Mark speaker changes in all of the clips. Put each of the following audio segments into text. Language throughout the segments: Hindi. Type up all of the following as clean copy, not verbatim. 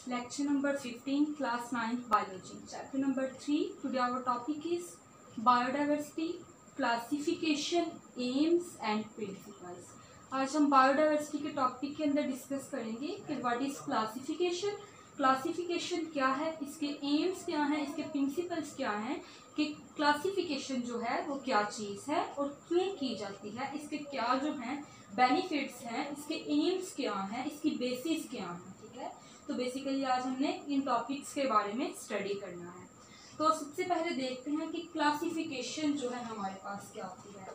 Speaker 1: Lecture number 15, class 9th biology, chapter number 3. Today our topic is biodiversity, classification, aims and principles. आज हम बायोडाइवर्सिटी के टॉपिक के अंदर डिस्कस करेंगे कि व्हाट इज क्लासिफिकेशन, क्लासिफिकेशन क्या है, इसके एम्स क्या हैं, इसके प्रिंसिपल्स क्या हैं, कि क्लासिफिकेशन जो है वो क्या चीज़ है और क्यों की जाती है, इसके क्या जो हैं बेनिफिट्स हैं, इसके एम्स क्या हैं, इसकी बेसिस क्या हैं. ठीक है, तो बेसिकली आज हमने इन टॉपिक्स के बारे में स्टडी करना है. तो सबसे पहले देखते हैं कि क्लासिफिकेशन जो है हमारे पास क्या होती है.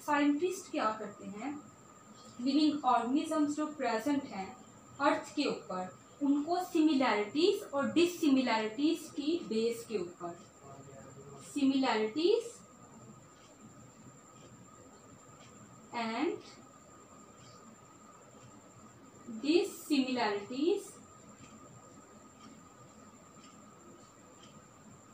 Speaker 1: साइंटिस्ट क्या करते हैं, लिविंग ऑर्गेनिजम्स जो प्रेजेंट हैं अर्थ के ऊपर, उनको सिमिलैरिटीज और डिससिमिलैरिटीज की बेस के ऊपर, सिमिलैरिटीज एंड डिससिमिलैरिटीज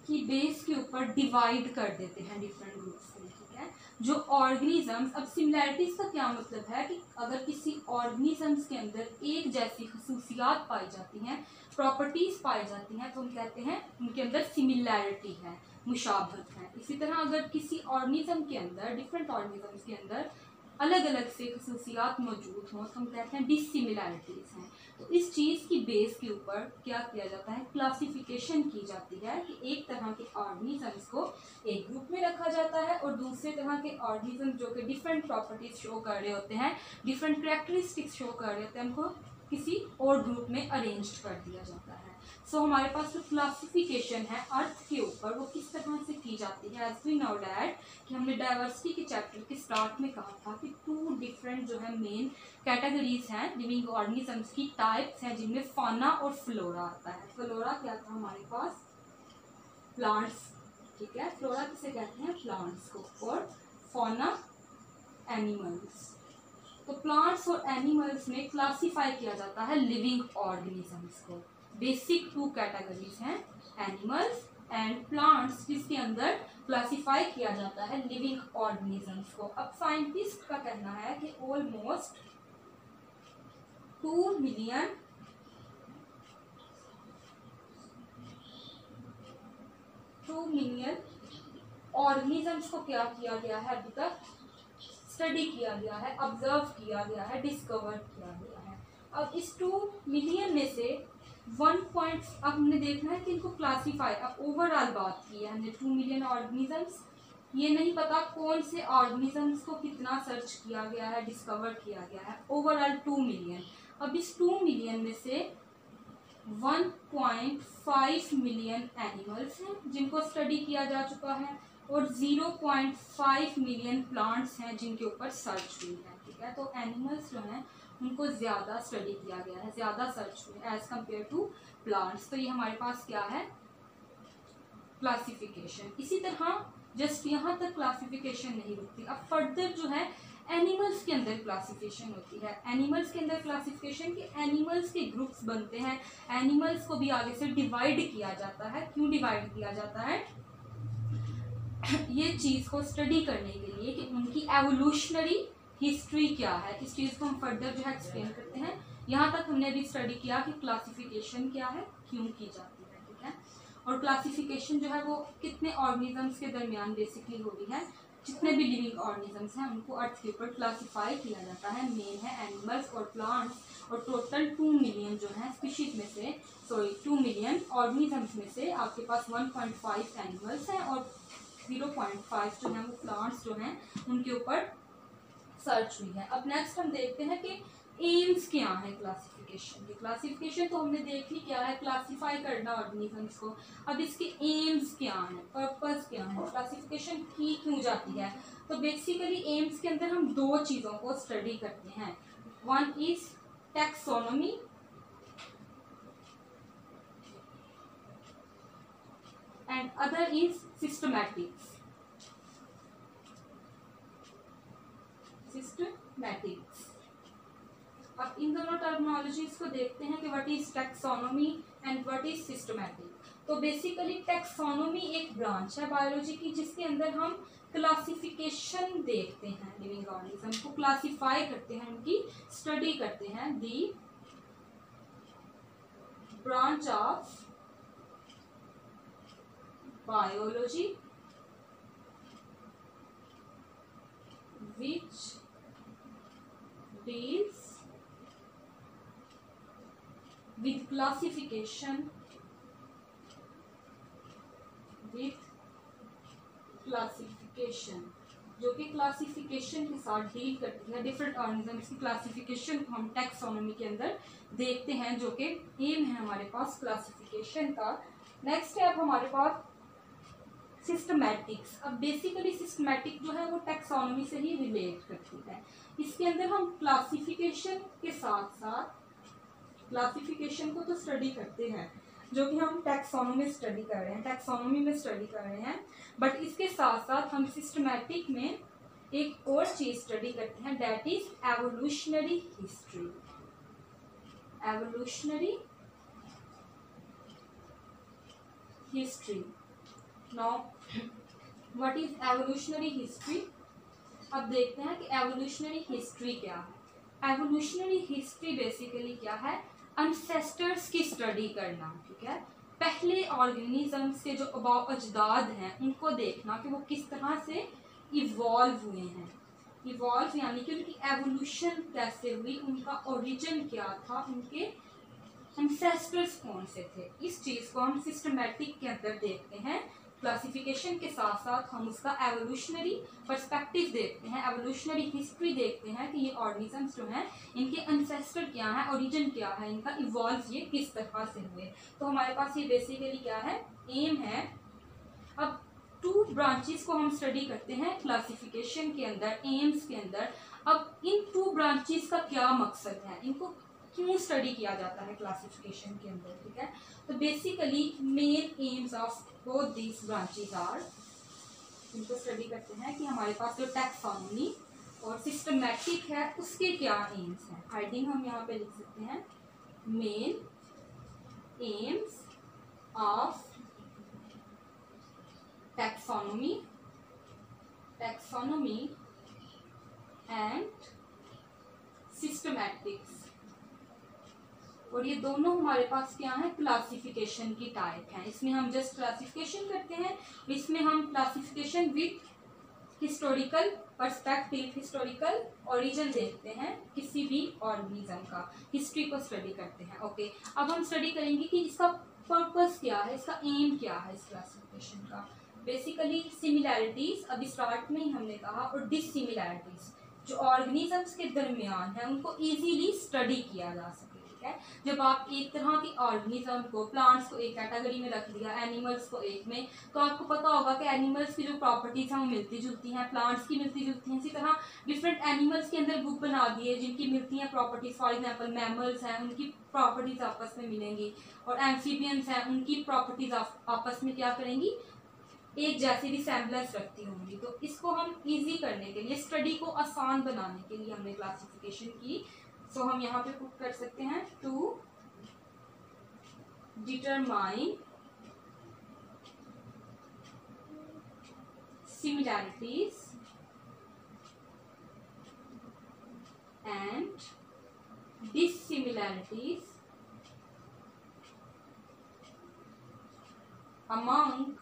Speaker 1: की बेस के ऊपर डिवाइड कर देते हैं डिफरेंट ग्रुप्स में. ठीक है, जो ऑर्गेनिजम्स, अब सिमिलैरिटीज का क्या मतलब है कि अगर किसी ऑर्गेनिजम्स के अंदर एक जैसी खसूसियात पाई जाती हैं, प्रॉपर्टीज पाई जाती हैं, तो हम कहते हैं उनके अंदर सिमिलैरिटी है, मुशाबहत है. इसी तरह अगर किसी ऑर्गेनिज्म के अंदर, डिफरेंट ऑर्गेनिजम्स के अंदर अलग अलग से खसूसियात मौजूद हों, तो हम कहते हैं डिससिमिलैरिटीज हैं. तो इस चीज़ की बेस के ऊपर क्या किया जाता है, क्लासिफिकेशन की जाती है कि एक तरह के ऑर्गेनिजम्स को एक ग्रुप में रखा जाता है और दूसरे तरह के ऑर्गेनिज्म जो कि डिफरेंट प्रॉपर्टीज शो कर रहे होते हैं, डिफरेंट कैरेक्टरिस्टिक्स शो कर रहे होते हैं, उनको किसी और ग्रुप में अरेंज कर दिया जाता है. सो हमारे पास जो क्लासिफिकेशन है अर्थ के ऊपर, वो किस तरह से की जाती है. एज वी नो डैट कि हमने डाइवर्सिटी के चैप्टर के स्टार्ट में कहा था कि 2 डिफरेंट जो है मेन कैटेगरीज हैं लिविंग ऑर्गेनिजम्स की, टाइप्स हैं, जिनमें फाना और फ्लोरा आता है. फ्लोरा क्या था हमारे पास, प्लांट्स. ठीक है, फ्लोरा किसे कहते हैं, प्लांट्स को, और फाना एनिमल्स. तो प्लांट्स और एनिमल्स में क्लासिफाई किया जाता है लिविंग ऑर्गेनिजम्स को. बेसिक 2 कैटेगरीज हैं, एनिमल्स एंड प्लांट्स, जिसके अंदर क्लासिफाई किया जाता है लिविंग ऑर्गेनिजम्स को. अब साइंटिस्ट का कहना है कि ऑलमोस्ट 2 मिलियन ऑर्गेनिजम्स को क्या किया गया है, अभी तक स्टडी किया गया है, ऑब्जर्व किया गया है, डिस्कवर किया गया है. अब इस 2 मिलियन में से 1 पॉइंट, अब हमने देखना है कि इनको क्लासीफाई, अब ओवरऑल बात की है हमने 2 मिलियन ऑर्गेनिजम्स. ये नहीं पता कौन से ऑर्गेनिजम्स को कितना सर्च किया गया है, डिस्कवर किया गया है, ओवरऑल 2 मिलियन. अब इस 2 मिलियन में से 1.5 मिलियन एनिमल्स हैं जिनको स्टडी किया जा चुका है, और 0.5 मिलियन प्लांट्स हैं जिनके ऊपर सर्च हुई है. ठीक है, तो एनिमल्स जो हैं उनको ज़्यादा स्टडी किया गया है, ज़्यादा सर्च हुई एज कम्पेयर टू प्लांट्स. तो ये हमारे पास क्या है, क्लासिफिकेशन. इसी तरह जस्ट यहाँ तक क्लासिफिकेशन नहीं रुकती, अब फर्दर जो है एनिमल्स के अंदर क्लासिफिकेशन होती है. एनिमल्स के अंदर क्लासिफिकेशन कि एनिमल्स के ग्रुप्स बनते हैं, एनिमल्स को भी आगे से डिवाइड किया जाता है. क्यों डिवाइड किया जाता है, ये चीज़ को स्टडी करने के लिए कि उनकी एवोल्यूशनरी हिस्ट्री क्या है. इस चीज़ को हम फर्दर जो है एक्सप्लेन करते हैं. यहाँ तक हमने भी स्टडी किया कि क्लासिफिकेशन क्या है, क्यों की जाती है. ठीक है, और क्लासिफिकेशन जो है वो कितने ऑर्गेनिजम्स के दरमियान बेसिकली हो रही है, जितने भी लिविंग ऑर्गेनिजम्स हैं उनको अर्थ के ऊपर क्लासीफाई किया जाता है. मेन है एनिमल्स और प्लांट्स, और टोटल 2 मिलियन जो है स्पीशीज में से, 2 मिलियन ऑर्गेनिजम्स में से आपके पास 1.5 एनिमल्स हैं और 0.5 जो है वो प्लांट्स जो हैं उनके ऊपर सर्च हुई है. अब नेक्स्ट हम देखते हैं कि एम्स क्या है क्लासिफिकेशन की. क्लासिफिकेशन तो हमने देख ली क्या है, क्लासिफाई करना ऑर्गेनिजम्स को. अब इसके एम्स क्या हैं, पर्पस क्या है, क्लासिफिकेशन की क्यों जाती है. तो बेसिकली एम्स के अंदर हम 2 चीज़ों को स्टडी करते हैं. One is taxonomy and other is systematics. अब इन दोनों टर्मिनोलॉजीज को देखते हैं कि what is taxonomy and what is systematic. तो बेसिकली टैक्सोनॉमी एक ब्रांच है बायोलॉजी की जिसके अंदर हम क्लासिफिकेशन देखते हैं, लिविंग ऑर्गेनिज्म को क्लासिफाई करते हैं, उनकी स्टडी करते हैं. दी branch of biology which deals with classification जो कि क्लासिफिकेशन के साथ डील करती है। डिफरेंट ऑर्गेनिजम्स की क्लासिफिकेशन को हम टैक्सोनॉमी के अंदर देखते हैं, जो कि एम है हमारे पास क्लासिफिकेशन का। नेक्स्ट है अब हमारे पास सिस्टमैटिक्स। अब बेसिकली सिस्टमैटिक जो है वो टैक्सोनॉमी से ही रिलेट करती है। इसके अंदर हम क्लासिफिकेशन के साथ साथ क्लासिफिकेशन को तो स्टडी करते हैं, जो कि हम टैक्सोनॉमी में स्टडी कर रहे हैं, बट इसके साथ साथ हम सिस्टमैटिक में एक और चीज स्टडी करते हैं, that is evolutionary history. Now what is evolutionary history? अब देखते हैं कि एवोल्यूशनरी हिस्ट्री क्या है। एवोल्यूशनरी हिस्ट्री बेसिकली क्या है? एंसेस्टर्स की स्टडी करना, ठीक है। पहले ऑर्गेनिजम्स के जो अजदाद हैं उनको देखना कि वो किस तरह से इवॉल्व हुए हैं। इवॉल्व यानी कि उनकी एवोल्यूशन कैसे हुई, उनका ओरिजिन क्या था, उनके एंसेस्टर्स कौन से थे। इस चीज़ को हम सिस्टमैटिक के अंदर देखते हैं। क्लासिफिकेशन के साथ साथ हम उसका एवोल्यूशनरी पर्सपेक्टिव देखते हैं, एवोल्यूशनरी हिस्ट्री देखते हैं कि ये ऑर्गेनिजम्स जो हैं इनके एंसेस्टर क्या है, ओरिजिन क्या है, इनका इवॉल्व ये किस तरह से हुए। तो हमारे पास ये बेसिकली क्या है, एम है। अब 2 ब्रांचेस को हम स्टडी करते हैं क्लासिफिकेशन के अंदर, एम्स के अंदर। अब इन 2 ब्रांचेस का क्या मकसद है, इनको क्यों स्टडी किया जाता है क्लासिफिकेशन के अंदर, ठीक है। तो basically main aims of both these branches are, इनको स्टडी करते हैं कि हमारे पास जो टैक्सोनॉमी और सिस्टमैटिक है उसके क्या एम्स हैं। हेडिंग हम यहाँ पे लिख सकते हैं, main aims of taxonomy and systematics. और ये दोनों हमारे पास क्या है, क्लासिफिकेशन की टाइप हैं। इसमें हम जस्ट क्लासिफिकेशन करते हैं, इसमें हम classification with historical perspective, historical origin देखते हैं किसी भी ऑर्गेनिज्म का, हिस्ट्री को स्टडी करते हैं। ओके, अब हम स्टडी करेंगे कि इसका पर्पस क्या है, इसका एम क्या है इस क्लासिफिकेशन का। बेसिकली सिमिलैरिटीज अभी स्टार्ट में ही हमने कहा, और डिससिमिलैरिटीज जो ऑर्गेनिजम्स के दरमियान है उनको इजीली स्टडी किया जा सके, ठीक है। जब आप एक तरह की ऑर्गेनिज्म को, प्लांट्स को एक कैटेगरी में रख दिया, एनिमल्स को एक में, तो आपको पता होगा कि एनिमल्स की जो प्रॉपर्टीज हैं वो मिलती जुलती हैं, प्लांट्स की मिलती जुलती हैं। इसी तरह डिफरेंट एनिमल्स के अंदर ग्रुप बना दिए जिनकी मिलती हैं प्रॉपर्टीज। फॉर एग्जाम्पल मैमल्स हैं, उनकी प्रॉपर्टीज आपस में मिलेंगी, और एम्फीबियंस हैं, उनकी प्रॉपर्टीज आपस में क्या करेंगी, एक जैसी रिसेम्बलेंस रखती होंगी। तो इसको हम इजी करने के लिए, स्टडी को आसान बनाने के लिए हमने क्लासिफिकेशन की। सो हम यहाँ पे पुट कर सकते हैं, to determine similarities and dissimilarities among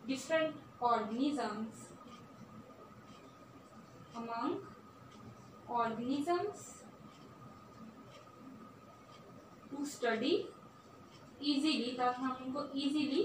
Speaker 1: different organisms to study easily, ताकि हम उनको easily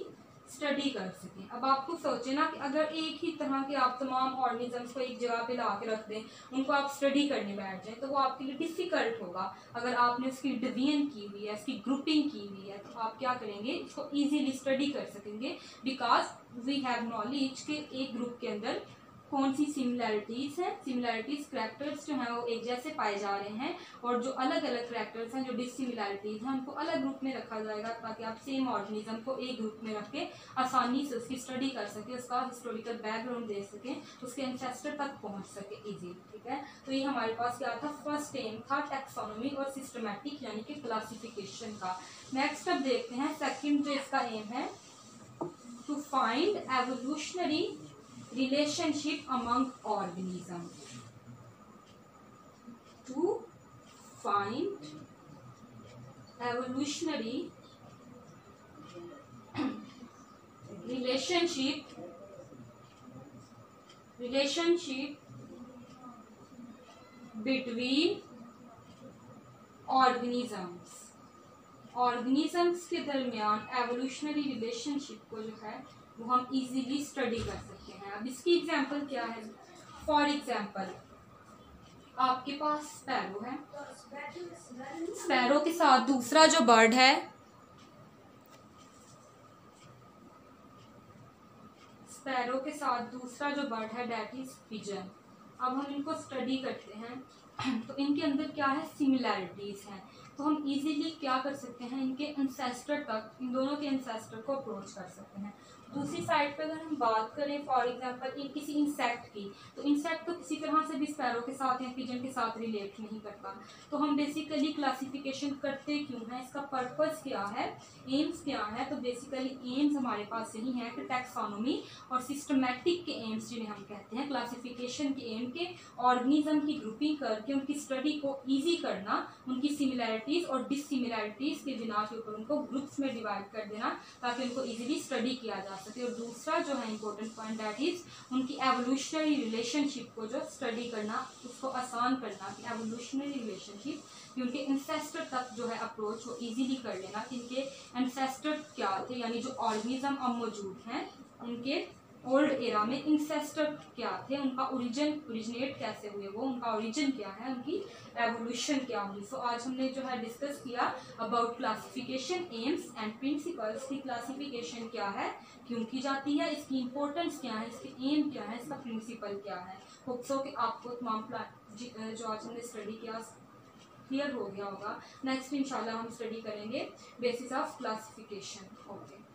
Speaker 1: स्टडी कर सकें। अब आपको सोचे ना कि अगर एक ही तरह के आप तमाम ऑर्गेनिजम्स को एक जगह पे ला के रख दें, उनको आप स्टडी करने बैठ जाएं, तो वो आपके लिए डिफ़िकल्ट होगा। अगर आपने उसकी डिवीजन की हुई है, उसकी ग्रुपिंग की हुई है, तो आप क्या करेंगे, इसको इजीली स्टडी कर सकेंगे, बिकॉज वी हैव नॉलेज के एक ग्रुप के अंदर कौन सी सिमिलैरिटीज़ हैं। सिमिलैरिटीज़ करैक्टर्स जो हैं वो एक जैसे पाए जा रहे हैं, और जो अलग अलग करैक्टर्स हैं, जो डिससिमिलैरिटीज़ हैं, उनको अलग ग्रुप में रखा जाएगा, ताकि आप सेम ऑर्गेनिज्म को एक ग्रुप में रख के आसानी से उसकी स्टडी कर सकें, उसका हिस्टोरिकल बैकग्राउंड दे सकें, उसके एंसेस्टर तक पहुँच सके इजीली, ठीक है। तो ये हमारे पास क्या था, फर्स्ट एम था टैक्सोनॉमी और सिस्टमैटिक यानी कि क्लासिफिकेशन का। नेक्स्ट अब देखते हैं सेकंड जो इसका एम है, to find evolutionary relationship among organisms, to find evolutionary relationship between organisms के दरमियान एवोल्यूशनरी रिलेशनशिप को जो है वो हम इजीली स्टडी कर सकते हैं। अब इसकी एग्जांपल क्या है? फॉर एग्जांपल आपके पास स्पैरो है, स्पैरो के साथ दूसरा जो बर्ड है, स्पैरो के साथ दूसरा जो बर्ड है डेट इज पिजन। अब हम इनको स्टडी करते हैं तो इनके अंदर क्या है? सिमिलैरिटीज हैं। तो हम इजीली क्या कर सकते हैं? इनके एंसेस्टर तक, इन दोनों के एंसेस्टर को अप्रोच कर सकते हैं। दूसरी साइड पे अगर हम बात करें फॉर एग्जांपल किसी इंसेक्ट की, तो इंसेक्ट तो किसी तरह से भी स्पैरो के साथ या पिजन के साथ रिलेट नहीं करता। तो हम बेसिकली क्लासिफिकेशन करते क्यों हैं? इसका पर्पस क्या है, एम्स क्या है? तो बेसिकली एम्स हमारे पास यही है कि टैक्सोनॉमी और सिस्टमैटिक के एम्स जिन्हें हम कहते हैं, क्लासिफिकेशन के एम के ऑर्गेनिज्म की ग्रुपिंग करके उनकी स्टडी को ईजी करना, उनकी सिमिलैरिटीज और डिससिमिलैरिटीज के बिना के ऊपर उनको ग्रुप्स में डिवाइड कर देना ताकि उनको ईजिली स्टडी किया जा सके। और दूसरा जो है इंपॉर्टेंट पॉइंट दैट इज उनकी एवोल्यूशनरी रिलेशनशिप को जो स्टडी करना, उसको आसान करना कि एवोल्यूशनरी रिलेशनशिप कि उनके एंसेस्टर तक जो है अप्रोच वो इजीली कर लेना कि इनके एंसेस्टर क्या थे, यानी जो ऑर्गेनिज्म अब मौजूद हैं उनके ओल्ड एरा में इंसेस्टर क्या थे, उनका ओरिजिनेट कैसे हुए, वो उनका ओरिजिन क्या है, उनकी एवोल्यूशन क्या हुई। सो आज हमने जो है डिस्कस किया about classification, AIIMS and principles की क्लासिफिकेशन क्या है, क्यों की जाती है, इसकी इंपॉर्टेंस क्या है, इसकी एम क्या है, इसका प्रिंसिपल क्या है। होप सो कि आपको तमाम जो आज हमने स्टडी किया क्लियर हो गया होगा। नेक्स्ट इंशाल्लाह हम स्टडी करेंगे बेसिस ऑफ क्लासिफिकेशन। ओके।